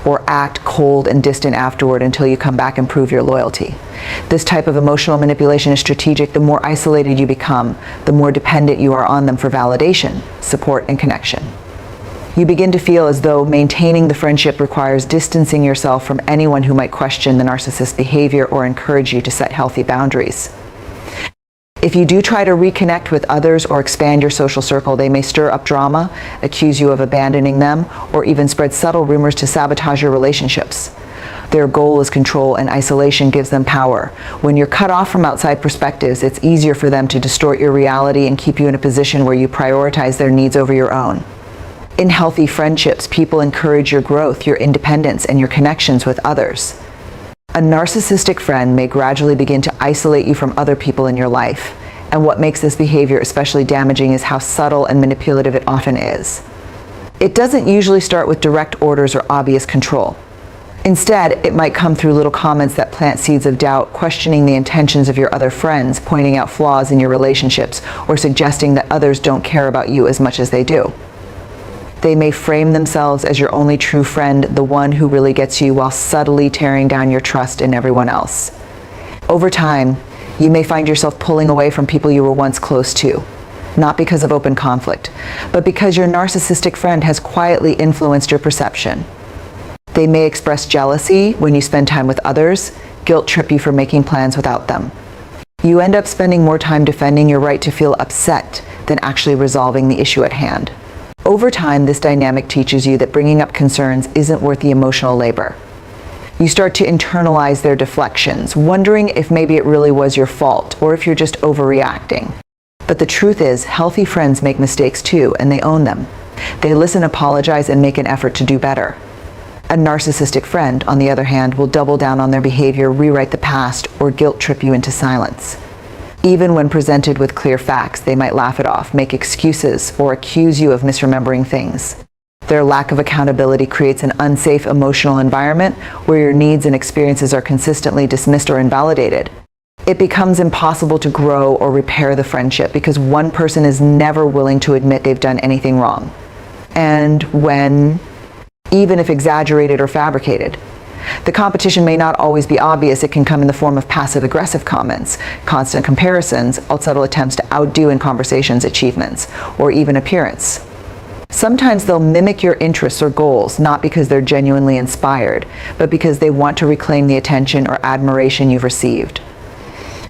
or act cold and distant afterward until you come back and prove your loyalty. This type of emotional manipulation is strategic. The more isolated you become, the more dependent you are on them for validation, support, and connection. You begin to feel as though maintaining the friendship requires distancing yourself from anyone who might question the narcissist's behavior or encourage you to set healthy boundaries. If you do try to reconnect with others or expand your social circle, they may stir up drama, accuse you of abandoning them, or even spread subtle rumors to sabotage your relationships. Their goal is control, and isolation gives them power. When you're cut off from outside perspectives, it's easier for them to distort your reality and keep you in a position where you prioritize their needs over your own. In healthy friendships, people encourage your growth, your independence, and your connections with others. A narcissistic friend may gradually begin to isolate you from other people in your life, and what makes this behavior especially damaging is how subtle and manipulative it often is. It doesn't usually start with direct orders or obvious control. Instead, it might come through little comments that plant seeds of doubt, questioning the intentions of your other friends, pointing out flaws in your relationships, or suggesting that others don't care about you as much as they do. They may frame themselves as your only true friend, the one who really gets you, while subtly tearing down your trust in everyone else. Over time, you may find yourself pulling away from people you were once close to, not because of open conflict, but because your narcissistic friend has quietly influenced your perception. They may express jealousy when you spend time with others, guilt trip you for making plans without them. You end up spending more time defending your right to feel upset than actually resolving the issue at hand. Over time, this dynamic teaches you that bringing up concerns isn't worth the emotional labor. You start to internalize their deflections, wondering if maybe it really was your fault or if you're just overreacting. But the truth is, healthy friends make mistakes too, and they own them. They listen, apologize, and make an effort to do better. A narcissistic friend, on the other hand, will double down on their behavior, rewrite the past, or guilt trip you into silence. Even when presented with clear facts, they might laugh it off, make excuses, or accuse you of misremembering things. Their lack of accountability creates an unsafe emotional environment where your needs and experiences are consistently dismissed or invalidated. It becomes impossible to grow or repair the friendship because one person is never willing to admit they've done anything wrong. And when, even if exaggerated or fabricated, the competition may not always be obvious. It can come in the form of passive-aggressive comments, constant comparisons, subtle attempts to outdo in conversations, achievements, or even appearance. Sometimes they'll mimic your interests or goals, not because they're genuinely inspired, but because they want to reclaim the attention or admiration you've received.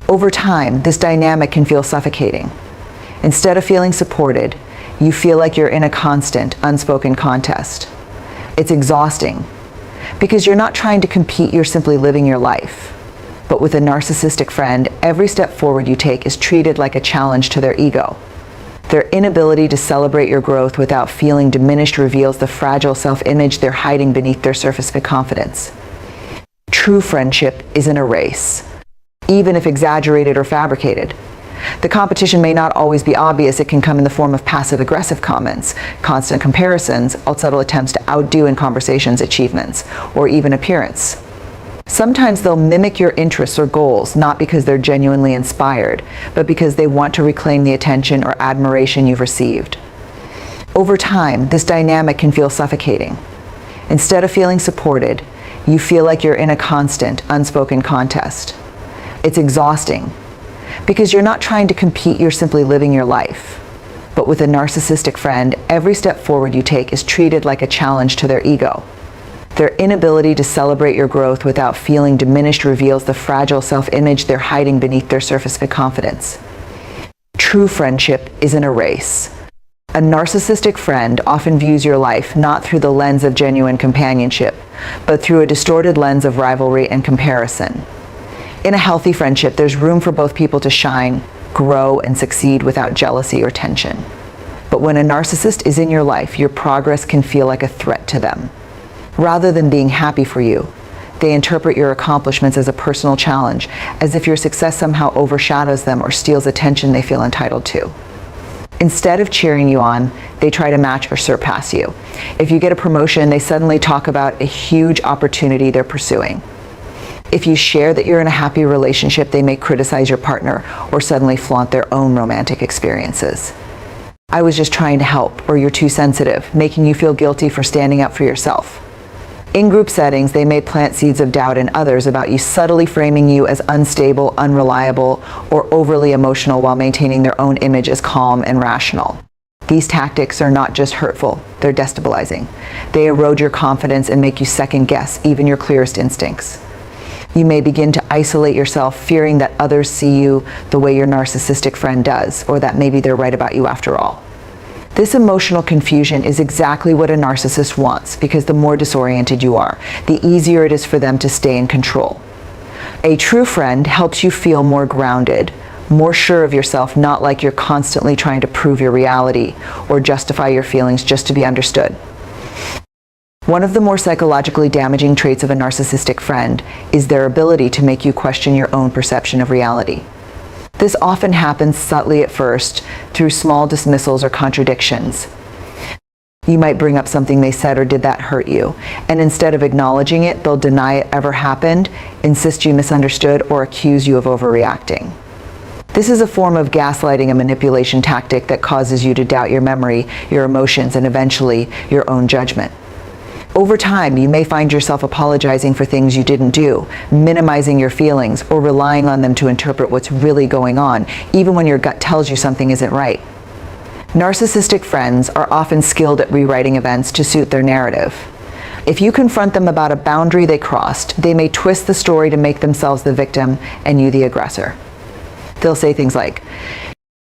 Over time, this dynamic can feel suffocating. Instead of feeling supported, you feel like you're in a constant, unspoken contest. It's exhausting, because you're not trying to compete, you're simply living your life. But with a narcissistic friend, every step forward you take is treated like a challenge to their ego. Their inability to celebrate your growth without feeling diminished reveals the fragile self-image they're hiding beneath their surface of confidence. True friendship isn't a race, even if exaggerated or fabricated. The competition may not always be obvious. It can come in the form of passive-aggressive comments, constant comparisons, subtle attempts to outdo in conversations, achievements, or even appearance. Sometimes they'll mimic your interests or goals, not because they're genuinely inspired, but because they want to reclaim the attention or admiration you've received. Over time, this dynamic can feel suffocating. Instead of feeling supported, you feel like you're in a constant, unspoken contest. It's exhausting, because you're not trying to compete, you're simply living your life. But with a narcissistic friend, every step forward you take is treated like a challenge to their ego. Their inability to celebrate your growth without feeling diminished reveals the fragile self-image they're hiding beneath their surface of confidence. True friendship isn't a race. A narcissistic friend often views your life not through the lens of genuine companionship, but through a distorted lens of rivalry and comparison. In a healthy friendship, there's room for both people to shine, grow, and succeed without jealousy or tension. But when a narcissist is in your life, your progress can feel like a threat to them. Rather than being happy for you, they interpret your accomplishments as a personal challenge, as if your success somehow overshadows them or steals attention they feel entitled to. Instead of cheering you on, they try to match or surpass you. If you get a promotion, they suddenly talk about a huge opportunity they're pursuing. If you share that you're in a happy relationship, they may criticize your partner or suddenly flaunt their own romantic experiences. I was just trying to help, or you're too sensitive, making you feel guilty for standing up for yourself. In group settings, they may plant seeds of doubt in others about you, subtly framing you as unstable, unreliable, or overly emotional while maintaining their own image as calm and rational. These tactics are not just hurtful, they're destabilizing. They erode your confidence and make you second guess even your clearest instincts. You may begin to isolate yourself, fearing that others see you the way your narcissistic friend does, or that maybe they're right about you after all. This emotional confusion is exactly what a narcissist wants, because the more disoriented you are, the easier it is for them to stay in control. A true friend helps you feel more grounded, more sure of yourself, not like you're constantly trying to prove your reality or justify your feelings just to be understood. One of the more psychologically damaging traits of a narcissistic friend is their ability to make you question your own perception of reality. This often happens subtly at first, through small dismissals or contradictions. You might bring up something they said or did that hurt you, and instead of acknowledging it, they'll deny it ever happened, insist you misunderstood, or accuse you of overreacting. This is a form of gaslighting, a manipulation tactic that causes you to doubt your memory, your emotions, and eventually your own judgment. Over time, you may find yourself apologizing for things you didn't do, minimizing your feelings, or relying on them to interpret what's really going on, even when your gut tells you something isn't right. Narcissistic friends are often skilled at rewriting events to suit their narrative. If you confront them about a boundary they crossed, they may twist the story to make themselves the victim and you the aggressor. They'll say things like,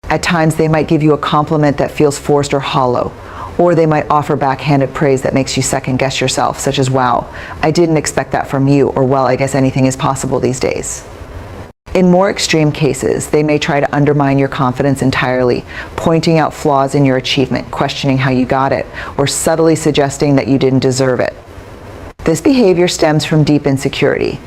at times they might give you a compliment that feels forced or hollow, or they might offer backhanded praise that makes you second guess yourself, such as, wow, I didn't expect that from you, or well, I guess anything is possible these days. In more extreme cases, they may try to undermine your confidence entirely, pointing out flaws in your achievement, questioning how you got it, or subtly suggesting that you didn't deserve it. This behavior stems from deep insecurity.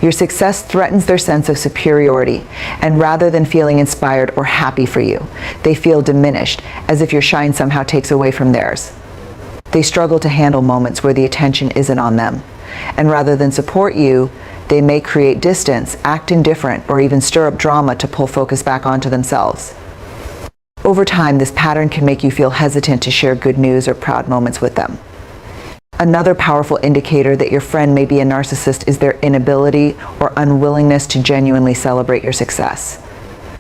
Your success threatens their sense of superiority, and rather than feeling inspired or happy for you, they feel diminished, as if your shine somehow takes away from theirs. They struggle to handle moments where the attention isn't on them, and rather than support you, they may create distance, act indifferent, or even stir up drama to pull focus back onto themselves. Over time, this pattern can make you feel hesitant to share good news or proud moments with them. Another powerful indicator that your friend may be a narcissist is their inability or unwillingness to genuinely celebrate your success.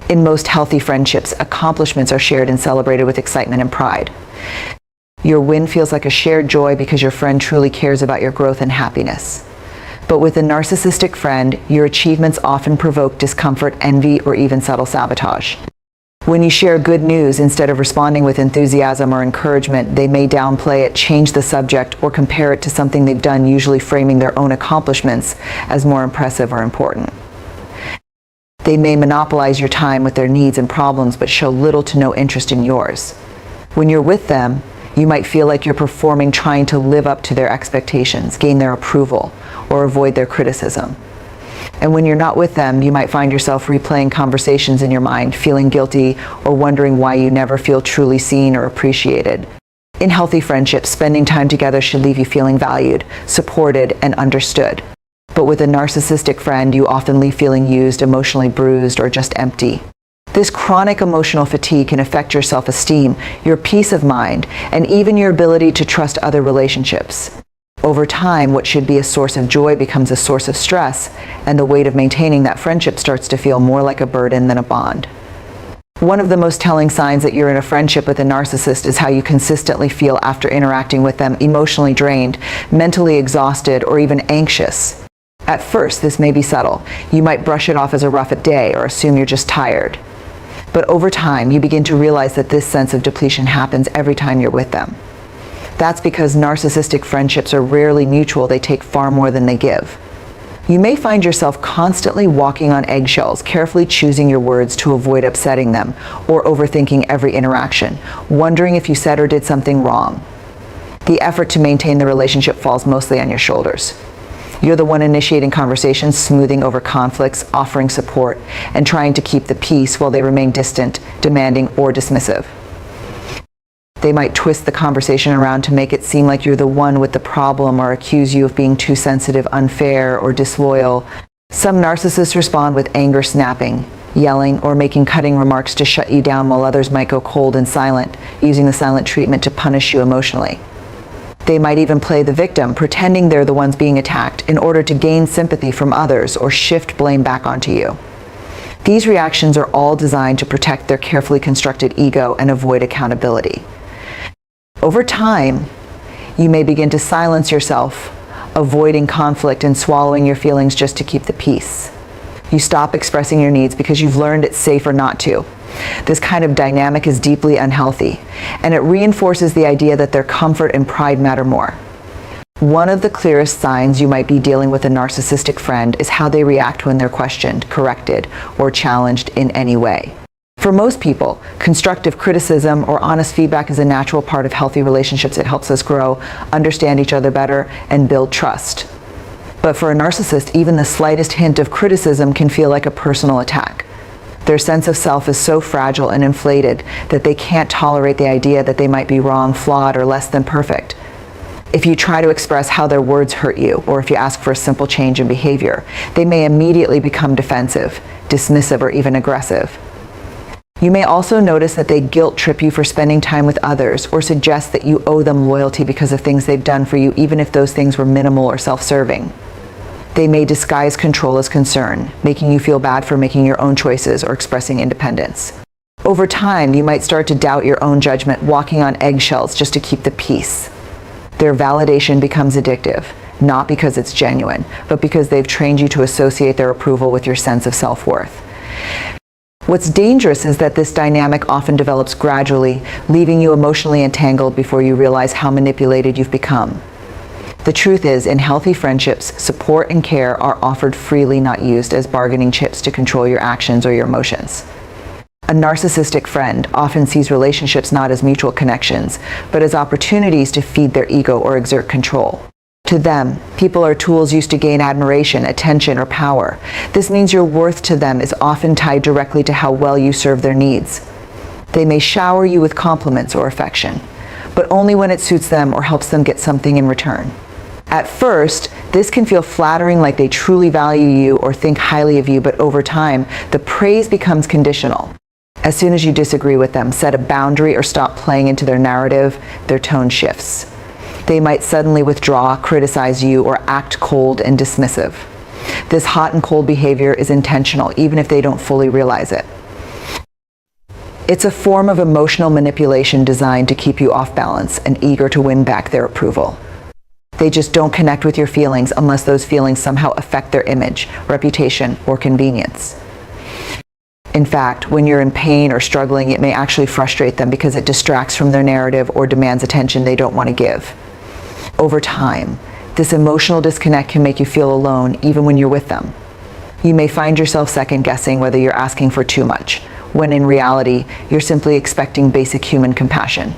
In most healthy friendships, accomplishments are shared and celebrated with excitement and pride. Your win feels like a shared joy because your friend truly cares about your growth and happiness. But with a narcissistic friend, your achievements often provoke discomfort, envy, or even subtle sabotage. When you share good news, instead of responding with enthusiasm or encouragement, they may downplay it, change the subject, or compare it to something they've done, usually framing their own accomplishments as more impressive or important. They may monopolize your time with their needs and problems, but show little to no interest in yours. When you're with them, you might feel like you're performing, trying to live up to their expectations, gain their approval, or avoid their criticism. And when you're not with them, you might find yourself replaying conversations in your mind, feeling guilty, or wondering why you never feel truly seen or appreciated. In healthy friendships, spending time together should leave you feeling valued, supported, and understood. But with a narcissistic friend, you often leave feeling used, emotionally bruised, or just empty. This chronic emotional fatigue can affect your self-esteem, your peace of mind, and even your ability to trust other relationships. Over time, what should be a source of joy becomes a source of stress, and the weight of maintaining that friendship starts to feel more like a burden than a bond. One of the most telling signs that you're in a friendship with a narcissist is how you consistently feel after interacting with them, emotionally drained, mentally exhausted, or even anxious. At first, this may be subtle. You might brush it off as a rough day or assume you're just tired. But over time, you begin to realize that this sense of depletion happens every time you're with them. That's because narcissistic friendships are rarely mutual. They take far more than they give. You may find yourself constantly walking on eggshells, carefully choosing your words to avoid upsetting them, or overthinking every interaction, wondering if you said or did something wrong. The effort to maintain the relationship falls mostly on your shoulders. You're the one initiating conversations, smoothing over conflicts, offering support, and trying to keep the peace while they remain distant, demanding, or dismissive. They might twist the conversation around to make it seem like you're the one with the problem, or accuse you of being too sensitive, unfair, or disloyal. Some narcissists respond with anger, snapping, yelling, or making cutting remarks to shut you down, while others might go cold and silent, using the silent treatment to punish you emotionally. They might even play the victim, pretending they're the ones being attacked in order to gain sympathy from others or shift blame back onto you. These reactions are all designed to protect their carefully constructed ego and avoid accountability. Over time, you may begin to silence yourself, avoiding conflict and swallowing your feelings just to keep the peace. You stop expressing your needs because you've learned it's safer not to. This kind of dynamic is deeply unhealthy, and it reinforces the idea that their comfort and pride matter more. One of the clearest signs you might be dealing with a narcissistic friend is how they react when they're questioned, corrected, or challenged in any way. For most people, constructive criticism or honest feedback is a natural part of healthy relationships. It helps us grow, understand each other better, and build trust. But for a narcissist, even the slightest hint of criticism can feel like a personal attack. Their sense of self is so fragile and inflated that they can't tolerate the idea that they might be wrong, flawed, or less than perfect. If you try to express how their words hurt you, or if you ask for a simple change in behavior, they may immediately become defensive, dismissive, or even aggressive. You may also notice that they guilt trip you for spending time with others, or suggest that you owe them loyalty because of things they've done for you, even if those things were minimal or self-serving. They may disguise control as concern, making you feel bad for making your own choices or expressing independence. Over time, you might start to doubt your own judgment, walking on eggshells just to keep the peace. Their validation becomes addictive, not because it's genuine, but because they've trained you to associate their approval with your sense of self-worth. What's dangerous is that this dynamic often develops gradually, leaving you emotionally entangled before you realize how manipulated you've become. The truth is, in healthy friendships, support and care are offered freely, not used as bargaining chips to control your actions or your emotions. A narcissistic friend often sees relationships not as mutual connections, but as opportunities to feed their ego or exert control. To them, people are tools used to gain admiration, attention, or power. This means your worth to them is often tied directly to how well you serve their needs. They may shower you with compliments or affection, but only when it suits them or helps them get something in return. At first, this can feel flattering, like they truly value you or think highly of you, but over time, the praise becomes conditional. As soon as you disagree with them, set a boundary, or stop playing into their narrative, their tone shifts. They might suddenly withdraw, criticize you, or act cold and dismissive. This hot and cold behavior is intentional, even if they don't fully realize it. It's a form of emotional manipulation designed to keep you off balance and eager to win back their approval. They just don't connect with your feelings unless those feelings somehow affect their image, reputation, or convenience. In fact, when you're in pain or struggling, it may actually frustrate them because it distracts from their narrative or demands attention they don't want to give. Over time, this emotional disconnect can make you feel alone even when you're with them. You may find yourself second-guessing whether you're asking for too much, when in reality, you're simply expecting basic human compassion.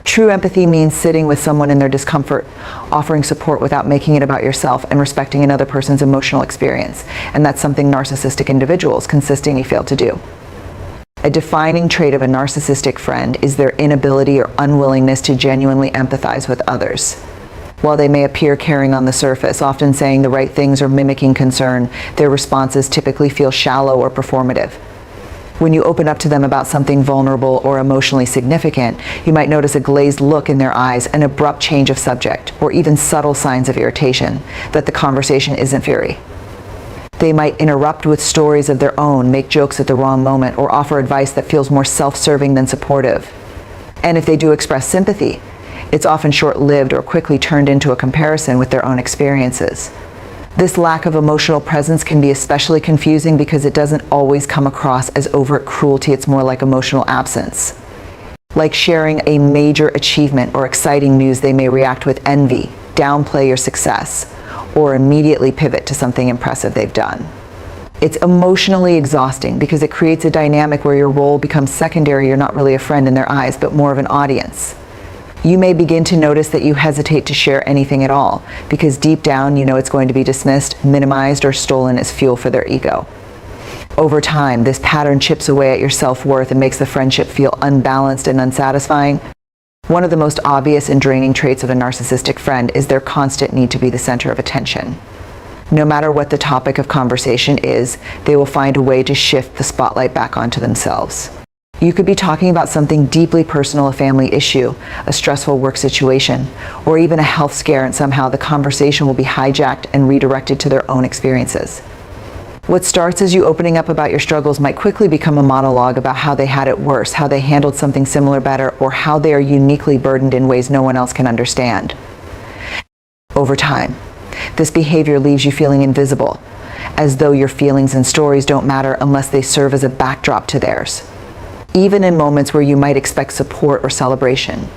True empathy means sitting with someone in their discomfort, offering support without making it about yourself, and respecting another person's emotional experience. And that's something narcissistic individuals consistently fail to do. A defining trait of a narcissistic friend is their inability or unwillingness to genuinely empathize with others. While they may appear caring on the surface, often saying the right things or mimicking concern, their responses typically feel shallow or performative. When you open up to them about something vulnerable or emotionally significant, you might notice a glazed look in their eyes, an abrupt change of subject, or even subtle signs of irritation that the conversation isn't very. They might interrupt with stories of their own, make jokes at the wrong moment, or offer advice that feels more self-serving than supportive. And if they do express sympathy, it's often short-lived or quickly turned into a comparison with their own experiences. This lack of emotional presence can be especially confusing because it doesn't always come across as overt cruelty. It's more like emotional absence. Like sharing a major achievement or exciting news, they may react with envy, downplay your success, or immediately pivot to something impressive they've done. It's emotionally exhausting because it creates a dynamic where your role becomes secondary. You're not really a friend in their eyes, but more of an audience. You may begin to notice that you hesitate to share anything at all because deep down you know it's going to be dismissed, minimized, or stolen as fuel for their ego. Over time, this pattern chips away at your self-worth and makes the friendship feel unbalanced and unsatisfying. One of the most obvious and draining traits of a narcissistic friend is their constant need to be the center of attention. No matter what the topic of conversation is, they will find a way to shift the spotlight back onto themselves. You could be talking about something deeply personal, a family issue, a stressful work situation, or even a health scare, and somehow the conversation will be hijacked and redirected to their own experiences. What starts as you opening up about your struggles might quickly become a monologue about how they had it worse, how they handled something similar better, or how they are uniquely burdened in ways no one else can understand. Over time, this behavior leaves you feeling invisible, as though your feelings and stories don't matter unless they serve as a backdrop to theirs. Even in moments where you might expect support or celebration,